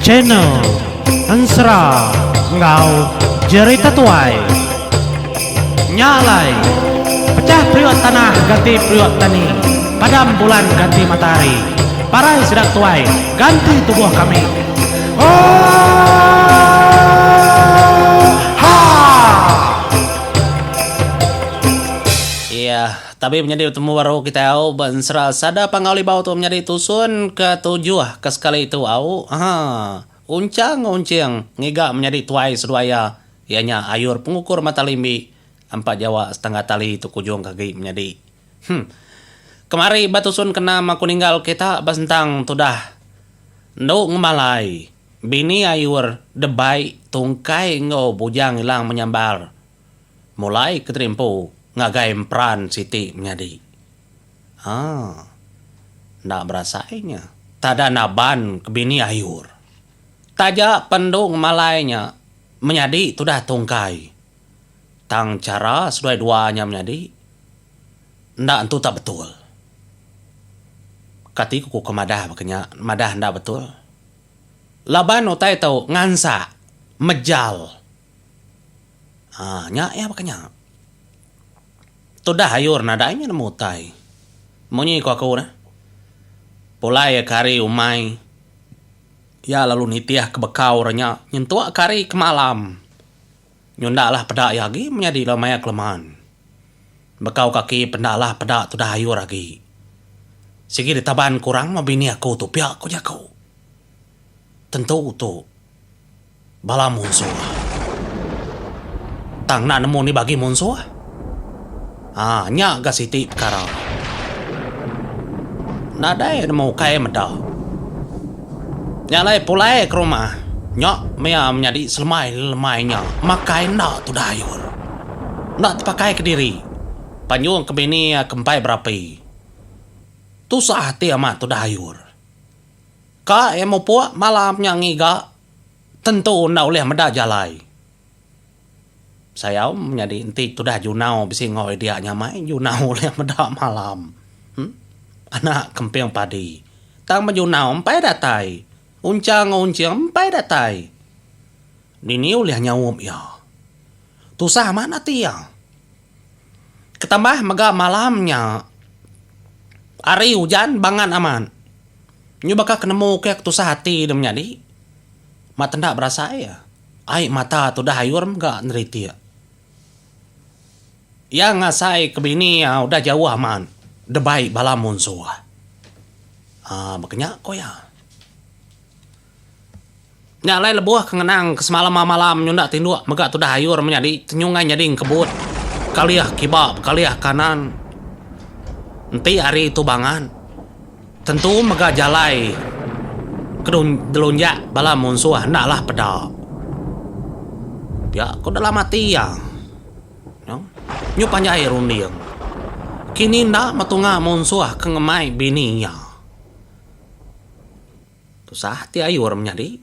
Channel Ansra Ngau Jerita Tuai Nyalai Pecah priok tanah ganti priok tani, padam bulan ganti matahari, parai sedang tuai ganti tubuh kami. Iya, tapi menjadi temu baru kita au bensra sada pangauli bau tu menjadi tusun ke-7 ke sekali itu au. Uncang ngiga menjadi tuai seduaya. Ianya ayur pengukur mata limbi 4 Jawa setengah tali itu kujung kaki menjadi. Kemari batusun kena maku ninggal kita basentang tudah. Nduk ngemalai. Bini ayur debai tungkai ngo bujang hilang menyambar. Mulai keterimpu ngagai peran Siti menjadi. Ndak berasainya. Tada naban ke bini ayur. Taja pendung malainya menjadi tudah tungkai. Tang cara sudah duanya menjadi. Ndak entu tak betul. Katiku ke madah makanya madah ndak betul. Laban utai tau ngansa mejal. Nya ya makanya. Tudah hayur nadanya nemu utai. Monyi ko aku na. Pulai kari umai. Ya lalu nitiah ke bekau renya nyentuak kari ke malam. Nyundalah pedak yagi menjadi lamaya kelemahan. Bekau kaki pendalah pedak tudah hayur lagi. Sigi ditaban kurang mabini aku tu pihak aku jago. Tentu tu bala musuh. Tang na nemu ni bagi musuh. Nya ga Siti perkara. Nadai nemu kaya medah. Nyalai pulai ke rumah. Nyok mea menjadi selemai-lemainya. Makai ndak tu dayur. Ndak terpakai ke diri. Panjung ke bini kempai berapi. Tu sahati amat tu dayur. Ka yang mau puak malamnya ngiga. Tentu ndak boleh medah jalai. Saya menjadi inti tu dah junau bisi ngoi dia nyamai junau oleh medah malam. Anak kemping padi. Tang menjunau empai datai. Uncang empai datai. Nini oleh nyawum ya. Tu sah mana tiang. Ketambah mega malamnya. Hari hujan bangan aman. Nyu bakal kenemu kek tu sah hati dem nyadi. Mata ndak berasa ya. Ai mata tu dah hayur enggak neriti ya. Yang ngasai ke bini ya udah jauh aman. Debai bala musuh. Makanya kok ya. Nyalai lebuah kengenang ke semalam malam nyunda tinduk mega tu dah hayur menjadi tenyungai nyading kebut. Kaliah kibab, kaliah kanan. Enti hari itu bangan. Tentu mega jalai. Kedun delunjak bala musuh ndaklah pedak. Ya, kau dah lama tiang. Nyu panjai rundiang. Kini ndak matunga musuh kengemai bininya. Tu sah ti ayur menjadi.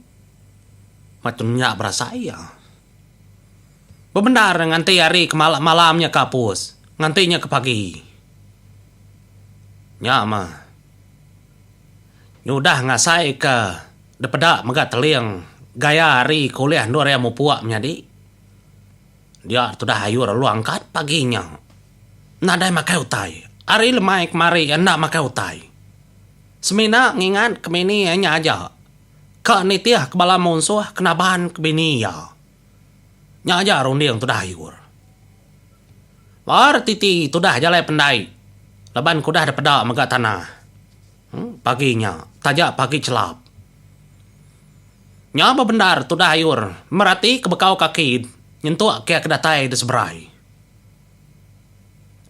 Macamnya berasa ya. Bebenar nganti hari ke malamnya kapus. Ngantinya ke pagi. Nyama. Nyudah ngasai ke depedak mega teliang. Gaya hari kuliah nur yang mau puak menjadi. Dia sudah hayur lu angkat paginya. Nadai makai utai. Hari lemai kemari ndak makai utai. Semina ngingat kemini hanya aja. Kak nitiah kebala musuh kenabahan ke bini ya. Nya aja rundi yang sudah hayur. War titi sudah jalai pendai. Leban kudah ada pedak mega tanah. Paginya tajak pagi celap. Nya benar sudah hayur. Merati kebekau kaki. Nyentuak kaya kedatai di seberai.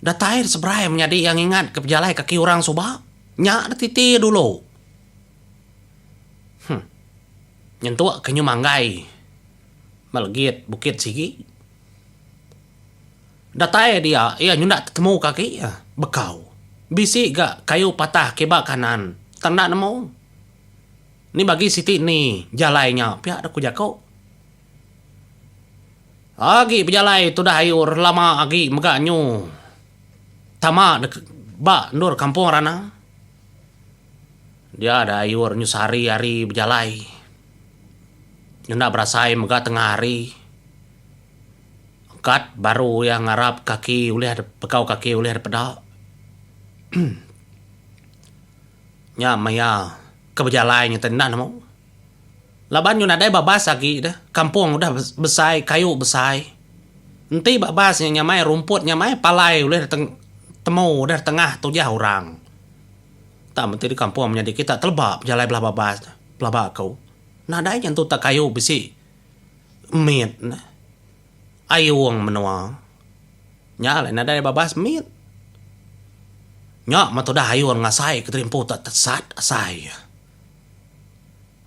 Datai di seberai menjadi yang ingat ke pejalai kaki orang subak. Nya ada titi dulu. Nyentuak kenyu manggai. Melgit bukit sigi. Datai dia. Ia nyundak ketemu kaki ya. Bekau. Bisi gak kayu patah kebak kanan. Tanda nemu. Ni bagi Siti ni. Jalainya. Pihak ada kujako. Agi pejalai tu dah hayur lama agi meganyu. Tama bak nur kampung rana. Dia ada ayur nyusari hari berjalai. Nyunda berasai mega tengah hari. Kat baru yang ngarap kaki ulih ada bekau kaki ulih ada pedak. Nya maya keberjalai nya tendan mau. Laban nyunda ada babas lagi dah. Kampung udah besai kayu besai. Nanti babas nyamai rumput nyamai palai ulih temu udah tengah tujah orang. Tak mesti di kampung menjadi kita telbak berjalai belah babas belah bakau. Nah ada yang tu tak kayu besi. Mit ayuang menua. Nya lain ada babas mit. Nya matu dah ayuang ngasai keterimpu tak tersat asai.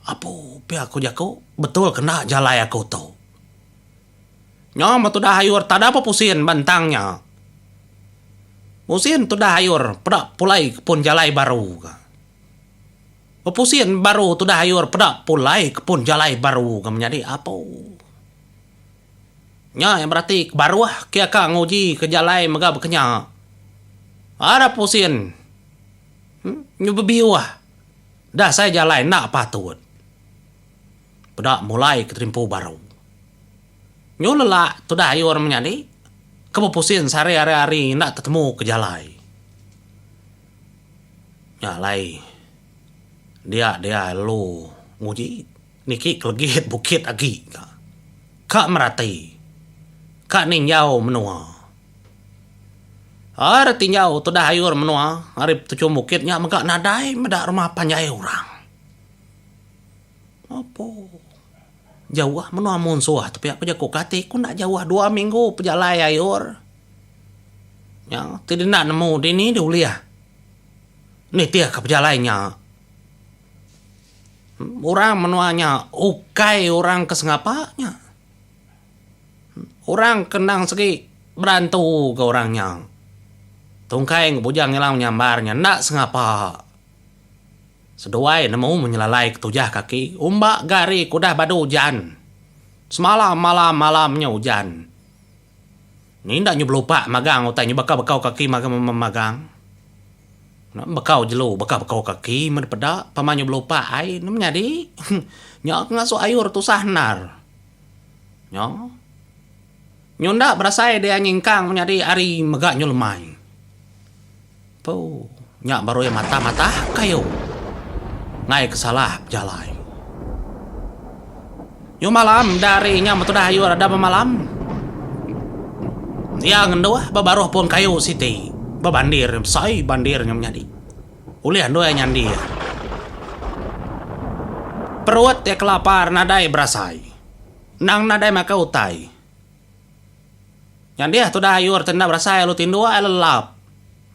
Apa pihak aku jago betul kena jalai aku tu. Nya matu dah ayur tak ada apa pusin bantangnya. Pusin tu dah ayur pedak pulai kepun jalai baru. Pusin baru tu dah ayur pedak pulai kepun jalai baru. Menjadi apa? Nya yang berarti baru kia ka nguji ke jalai mega berkenya. Ada pusin. Nyubibiwah. Dah saya jalai nak patut. Pedak mulai keterimpu baru. Nyulelak tu dah ayur menjadi. Kepusin sehari hari nak ketemu ke jalai. Jalai. Dia lu nguji. Niki kelegit bukit lagi. Kak merati. Kak ninjau menua. Ada tinjau tu dah ayur menua. Hari tujuh bukitnya megak nadai medak rumah panjai orang. Apa? Jauh menua munsuah tapi aku jago kati aku nak jauh 2 minggu pejalai ayur. Ya, tidak nak nemu di ni dulu ya. Ni dia ke pejalainya. Orang menuanya ukai orang kesengapanya. Orang kenang segi berantu ke orangnya. Tungkai ngebujang ngilang nyambarnya nak sengapa. Seduai nemu menyelalai ketujah kaki. Umbak gari kudah badu hujan. Semalam malamnya hujan. Ni ndak nyublupak magang utai nyubakau kaki magang. Bekau jelu bekau kaki menpedak pama nyublupak ai nem nyadi. Nyok ngasuh ayur tu sahnar. Nyok. Nyunda berasai dia nyingkang menjadi ari megak nyulmai. Po, nyak baru ya mata kayu. Ngai kesalah jalai. Yo malam darinya matu dah ayur ada malam. Ya ngendoah babaruh pun kayu siti. Babandir sai bandirnya menjadi. Ulih ando nyandi. Perut ya kelapar nadai berasai. Nang nadai maka utai. Nyandi tu dah ayur tenda berasai lu tindua lelap.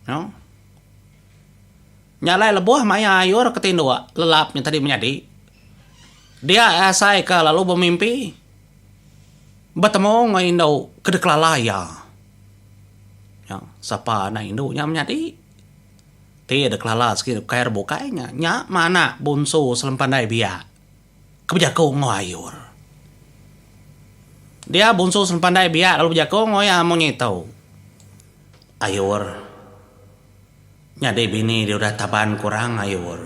No? Nyalai lebuah maya ayur ketindua lelapnya tadi menjadi. Dia asai ke lalu bermimpi. Bertemu ngai indau kedeklalaya. Ya, sapa na induknya menjadi. Tiada kelala sekirip kair bukainya. Nya mana bunsu selempandai biak. Kebejaku ngoayur. Dia bunsu selempandai biak lalu bejaku ngoya mau nyitau. Ayur. Nyade bini dia udah taban kurang ayur.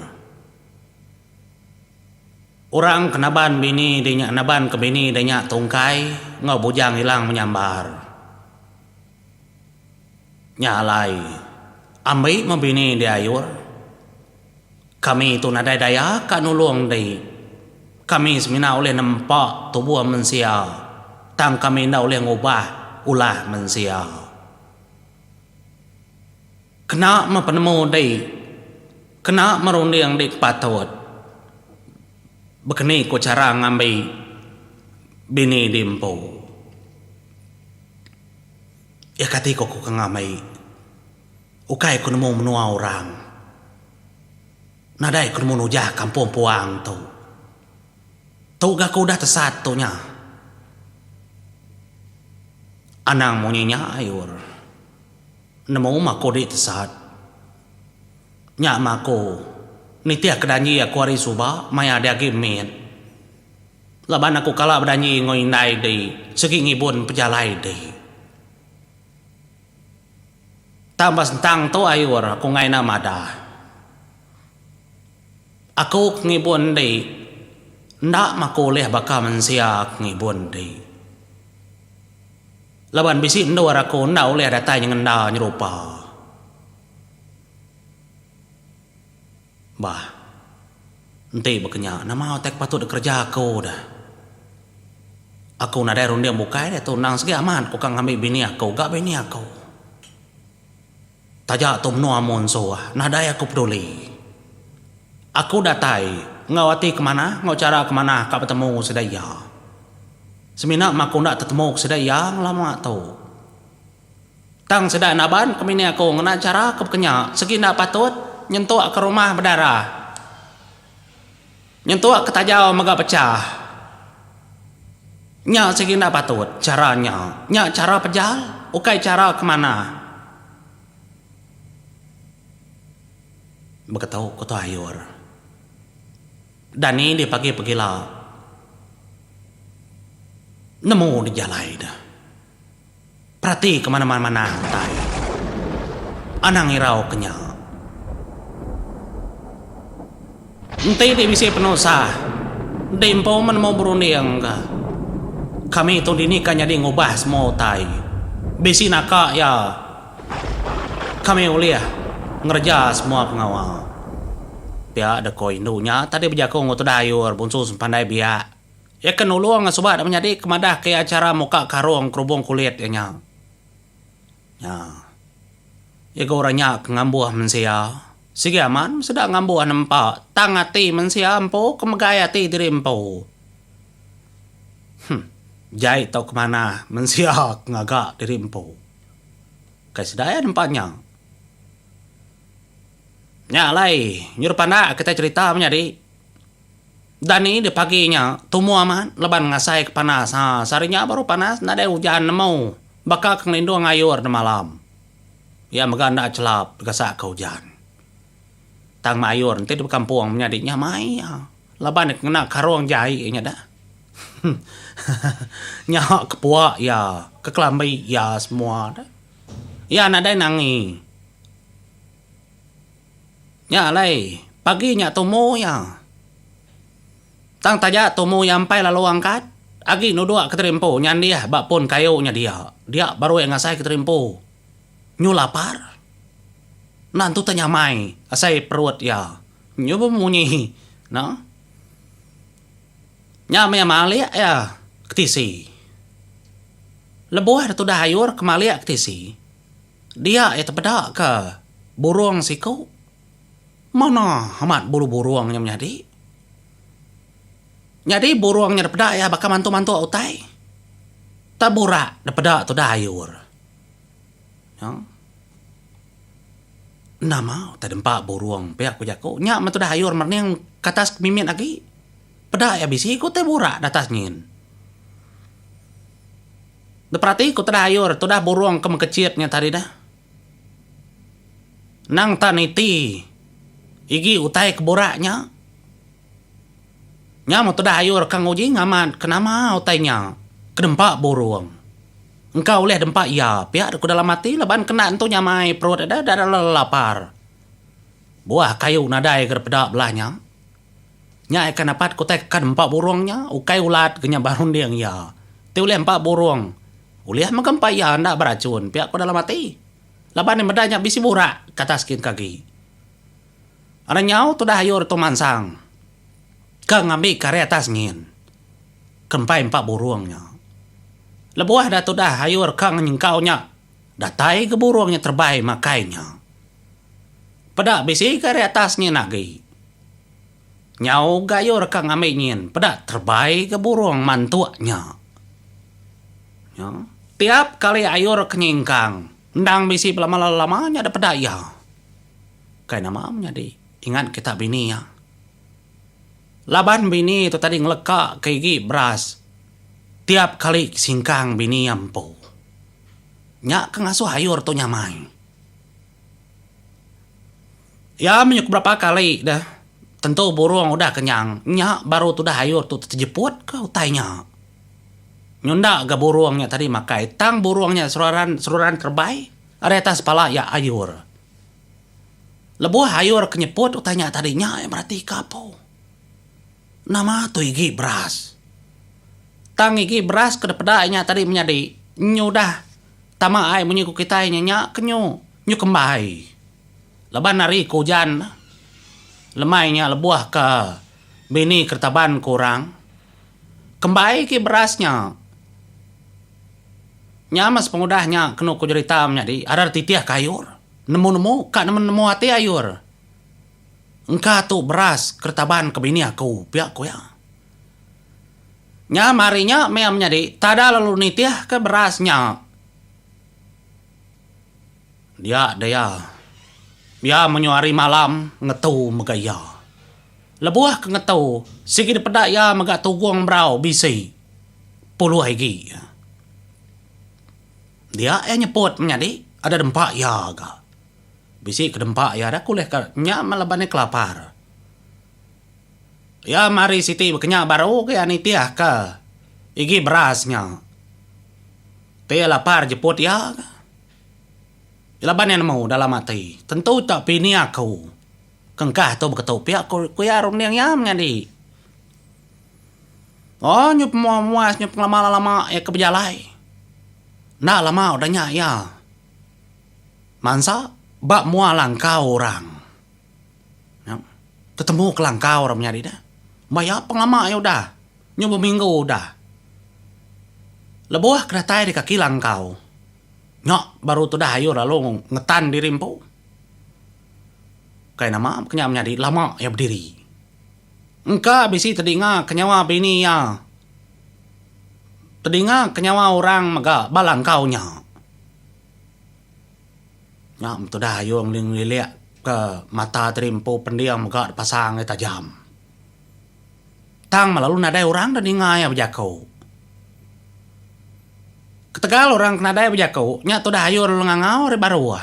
Orang kenaban bini dia naban ke bini dia tungkai ngau bujang hilang menyambar. Nyalai ambil membini dia ayur. Kami itu nadai daya kanulung di. Kami semina oleh nampak tubuh mensia. Tang kami na oleh ngubah ulah mensia. Kena penemu day, kena merunding di patut. Bekeni ko cara ngambil bini dimpo. Ya kati ko ngambil. Ukai ko nemu menua orang. Nadai ko nemu nujah kampung puang tu. Tu gak ko dah tersatunya. Anang monyenya ayur. Nemu mako di tesat. Nyak mako. Nitia kedanyi aku hari suba. Maya dia gimin. Laban aku kalah berdanyi ngoy nai di. Segi ngibun pejalai di. Tambah sentang tu ayur. Aku ngai nama dah. Aku ngibun di ndak makuleh baka mensiak ngibun di. Laban bisi ndor aku ndak oleh datang yang nda nyerupa. Bah, ente berkenyak nama otak patut kerja aku dah. Aku nak ada rundia bukai dah tu nang segi aman aku kang ambil bini aku gak bini aku. Tajak tu menua monso nadai aku peduli. Aku datai ngawati kemana ngau cara kemana kau bertemu sedaya. Semina maku nak tertemu sedaya lama tu. Tang sedaya naban kemini aku ngena cara ke berkenyak segi nak patut nyentuh ke rumah berdarah. Nyentuh ke tajau maga pecah. Nya segi nak patut caranya. Nya cara pejal ukai cara kemana. Berkatau kau tu ayur. Dan ini dia pergi-pergilah. Nemu di jalan dah. Perhati kemana-mana tai. Anang irau kenyak. Nanti dia bisa penusa. Dempo menemu berunding ka. Kami tu dini kan jadi ngubah semua tai. Bisi nakak ya. Kami uliah ngerja semua pengawal. Pia ada koi indunya tadi berjaku ngoto dayur bunsu pandai biak. Ya kan uluang sobat menjadi kemadah ke acara muka karung kerubung kulit ya nya. Ya. Ya go orangnya ngambuah mensia. Sige aman sedang ngambuah nempak tangati mensia empo kemegayati diri empo. Jai tau kemana mensia ngagak diri empo. Kai sedaya nempaknya. Nyalai, nyuruh pandak kita cerita menjadi. Dan ini di paginya, tumu aman, leban ngasai ke panas. Sarinya baru panas, nada hujan nemu. Bakal kelindu ngayur di malam. Ya mega ndak celap, gasak ke hujan. Tang mayur, nanti di kampung menjadi nyamai. Leban kena karung jahit nya dah. Nyak kepuak ya, kekelambi ya semua dah. Ya nada nangi. Ya lai, paginya tumu ya. Tang tajak tumu yampai lalu angkat. Agi nuduk keterimpo nyan dia, bak pun kayunya dia. Dia baru yang ngasai keterimpo. Nyu lapar. Nantu tanya mai, asai perut ya. Nyu bemunyi, no? Nya me malia ya, ketisi. Lebuh tu dah hayur kemalia ketisi. Dia ya terpedak ke burung siku. Mana amat bulu buruangnya menjadi? Jadi buruangnya dapat ya bakal mantu-mantu utai. Taburak dapat tu dayur. Ya. Nama tak dempak buruang pihak kujaku. Nya mantu dayur yang katas mimin lagi. Pedak ya bisi ku teh burak datasnyin. Deprati ku dayur tu dah buruang kemekecitnya tadi dah. Nang taniti. Igi utai keburaknya. Nya mau ayur kang uji ngaman. Kenapa utainya? Kedempak burung. Engkau lihat dempak ya. Pihak aku dalam mati leban kena entu nyamai perut ada lapar. Buah kayu nadai kerpedak belahnya. Nya ikan dapat kutai kedempak burungnya. Ukai ulat kenya barun dia ya. Ti uliah empat burung. Uliah mengempai ya ndak beracun. Pihak aku dalam mati. Leban yang bedanya bisi burak kata skin kaki. Ada nyau tu dah hayur tu mansang. Kang ambil karya atas ngin. Kempai empat burungnya. Lebuah dah tu dah hayur kang nyengkaunya. Datai ke burungnya terbaik makainya. Pedak bisi karya atasnya lagi. Nyau gayur kang ambil ngin. Pedak terbaik ke burung mantuanya. Ya. Tiap kali ayur kenyingkang. Ndang bisi lama-lamanya ada pedak ya. Kayak namanya di. Ingat kita bini ya. Laban bini itu tadi ngelekak ke gigi beras. Tiap kali singkang bini ampo. Nyak kengasuh hayur tu nyamai. Ya menyuk berapa kali dah. Tentu burung udah kenyang. Nyak baru tu dah hayur tu terjeput ke utainya. Nyunda ke burungnya tadi makai. Tang burungnya seruran terbaik. Ada atas pala ya ayur. Lebuah hayur kenyeput utanya tadinya yang berarti kapo. Nama tu igi beras. Tang igi beras kedepedanya tadi menjadi nyudah. Tama ai menyiku kita nyenyak kenyu. Nyu kembali. Leban hari kujan. Lemainya lebuah ke bini kertaban kurang. Kembali ke berasnya. Nyamas pengudahnya kena ku cerita menjadi ada titiah kayur. Nemu-nemu, kak nemu hati ayur. Engkau tu beras kertaban ke bini aku, pihak ku ya. Nya marinya mea menjadi tada lalu nitiah ke berasnya. Dia menyuari malam ngetu megaya. Lebuah ke ngetu, sigi depedak ya megak tuguang brau bisi. Puluh lagi. Dia nyeput menjadi ada dempak ya ga. Bisi ke dempak ya ada kuleh nya malabane kelapar. Ya mari siti bekenya baru ke anitiah ke. Igi berasnya. Te lapar jeput ya. Laban yang mau dalam hati. Tentu tak pini aku. Kengkah tu beketu pihak ku ya rum yang menjadi. Oh nyup muas nyup lama-lama ya kebejalai. Nah lama udahnya ya. Mansa bak mua langkau orang. Ya. Ketemu ke langkau orang menjadi dah. Maya penglama ya udah. Nyup minggu udah. Lebuah kedatai di kaki langkau. Nyok baru tu dah ayo lalu ngetan di rimpu. Kayak nama kenyam menjadi lama ya berdiri. Engkau bisi terdinga kenyawa bini ya. Terdinga kenyawa orang maga balangkaunya. Ya, tu dah ayo ngeliliak ke mata terimpu pendiam maga pasang tajam. Tang malalu nadai orang terdinga ya berjakau. Ketegal orang kena daya berjakau, nya tu dah ayo lalu ngangau re baru.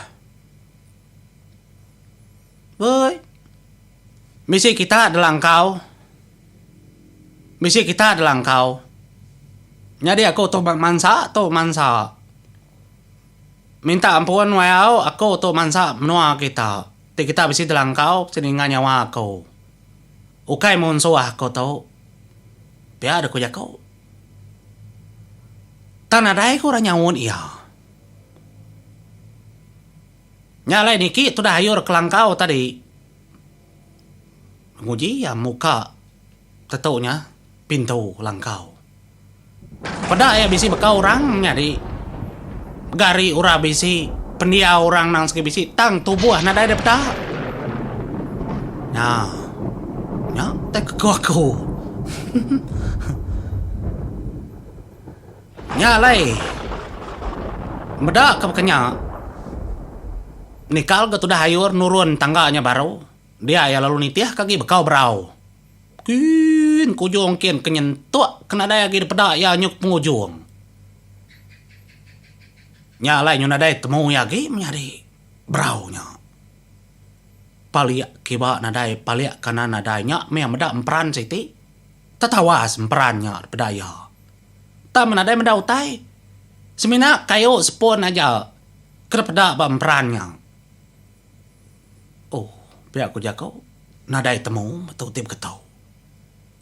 Boy. Misi kita adalah engkau. Misi kita adalah engkau. Jadi aku tu mansa. Minta ampun wayau, aku tu mansa menua kita. Ti kita bisi adalah engkau, seninga nyawa aku. Ukai monso aku tu. Biar ada ku jakau. Tanadai ko orang nyawon iya. Nyalai niki tu dah hayur ke langkau tadi. Nguji ya muka tetunya pintu langkau. Pada ya bisi bekau orang nyari. Gari ura bisi pendia orang nang segi bisi tang tubuh nadai depta. Nah. Ya, tak aku. Nyalai medak ke bekenya nikal gak dah hayur nurun tangganya baru dia ya lalu nitiah kaki bekau berau kin kujung kin kenyentuk kena daya gini pedak ya nyuk pengujung nyalai nyuna daya temu ya gi menyari beraunya paliak kiba nadai paliak kanan nadainya mea medak emperan siti tetawas emperannya pedaya tak menadai mendautai. Semina kayu sepon aja. Kerepeda bamperannya. Oh, pihak ku jakau. Nadai temu, betul tip ketau.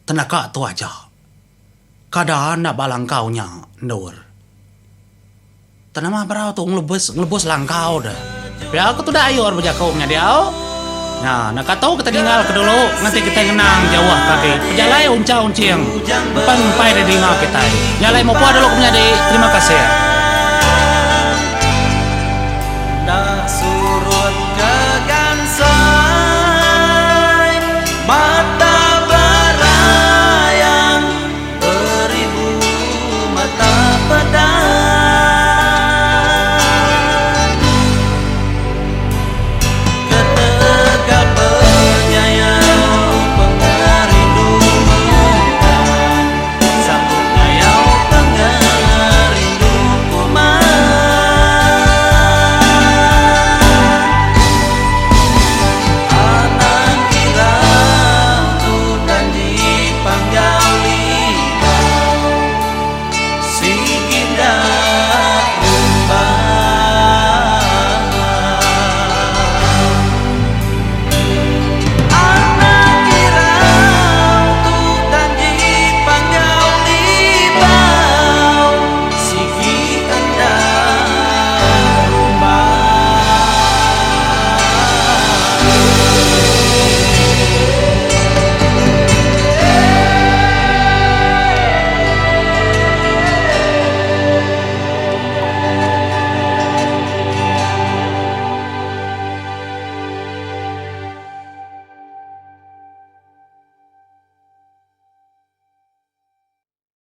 Tenaga tu aja. Kadaan nak balangkaunya, Nur. Tanama berau tu ngelebus langkau dah. Pihak aku tu dah ayur berjakau dia. Nah, nak tahu kita tinggal ke dulu, nanti kita ngenang Jawa kaki. Pejalai unca-unciang, empai dari ngau kita. Nyalai mau puas dulu menjadi. Terima kasih.